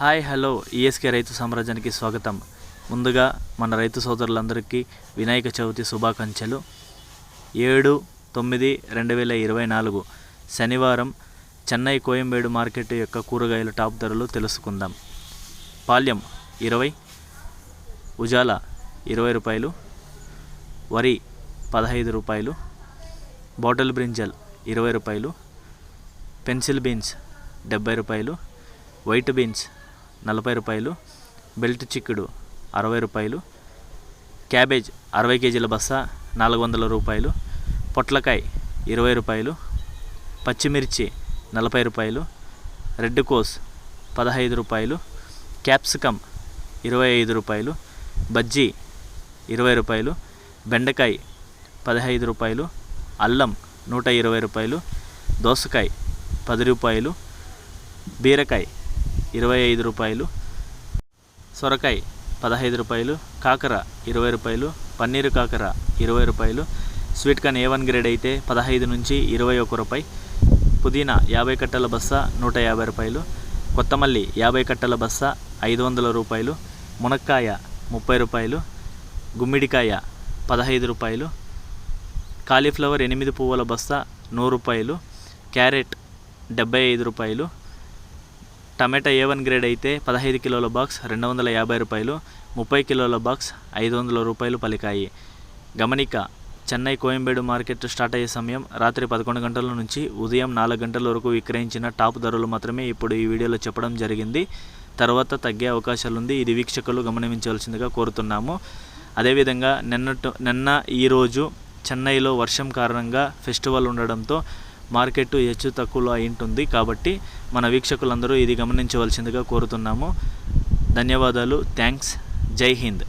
Hi hello ESK రైతు సామ్రాజ్యానికి స్వాగతం. ముందుగా మన రైతు సోదరులందరికీ వినాయక చవితి శుభాకాంక్షలు. 7/9/2024 శనివారం చెన్నై కోయంబేడు మార్కెట్ యొక్క కూరగాయల టాప్ ధరలు తెలుసుకుందాం. పాల్యం 20, ఉజాల 20 రూపాయలు, వరి 15 రూపాయలు, బాటిల్ బ్రింజల్ 20 రూపాయలు, పెన్సిల్ బీన్స్ 70 రూపాయలు, వైట్ బీన్స్ 40 రూపాయలు, బెల్ట్ చిక్కుడు 60 రూపాయలు, క్యాబేజ్ 60 కేజీల బస్తా 400 రూపాయలు, పొట్లకాయ 20 రూపాయలు, పచ్చిమిర్చి 40 రూపాయలు, రెడ్ కోస్ 15 రూపాయలు, క్యాప్సికమ్ 25 రూపాయలు, బజ్జీ 20 రూపాయలు, బెండకాయ 15 రూపాయలు, అల్లం 120 రూపాయలు, దోసకాయ 10 రూపాయలు, బీరకాయ 25 రూపాయలు, సొరకాయ 15 రూపాయలు, కాకర 20 రూపాయలు, పన్నీరు కాకర 20 రూపాయలు, స్వీట్ కార్న్ A1 గ్రేడ్ అయితే 15 నుంచి 21 రూపాయి, పుదీనా 50 కట్టల బస్తా 150 రూపాయలు, కొత్తమల్లి 50 కట్టల బస్తా 500 రూపాయలు, మునక్కాయ 30 రూపాయలు, గుమ్మిడికాయ 15 రూపాయలు, కాలీఫ్లవర్ 8 పువ్వుల బస్తా 100 రూపాయలు, క్యారెట్ 75 రూపాయలు, టమాటా A1 గ్రేడ్ అయితే 15 కిలోల బాక్స్ 250 రూపాయలు, 30 కిలోల బాక్స్ 500 రూపాయలు పలికాయి. గమనిక, చెన్నై కోయంబేడు మార్కెట్ స్టార్ట్ అయ్యే సమయం రాత్రి 11 గంటల నుంచి ఉదయం 4 గంటల వరకు విక్రయించిన టాప్ ధరలు మాత్రమే ఇప్పుడు ఈ వీడియోలో చెప్పడం జరిగింది. తర్వాత తగ్గే అవకాశాలుంది. ఇది వీక్షకులు గమనించవలసిందిగా కోరుతున్నాము. అదేవిధంగా నిన్న ఈరోజు చెన్నైలో వర్షం కారణంగా ఫెస్టివల్ ఉండడంతో మార్కెట్ హెచ్చు తక్కువలో అయి ఉంటుంది. కాబట్టి మన వీక్షకులందరూ ఇది గమనించవలసిందిగా కోరుతున్నాము. ధన్యవాదాలు. థ్యాంక్స్. జై హింద్.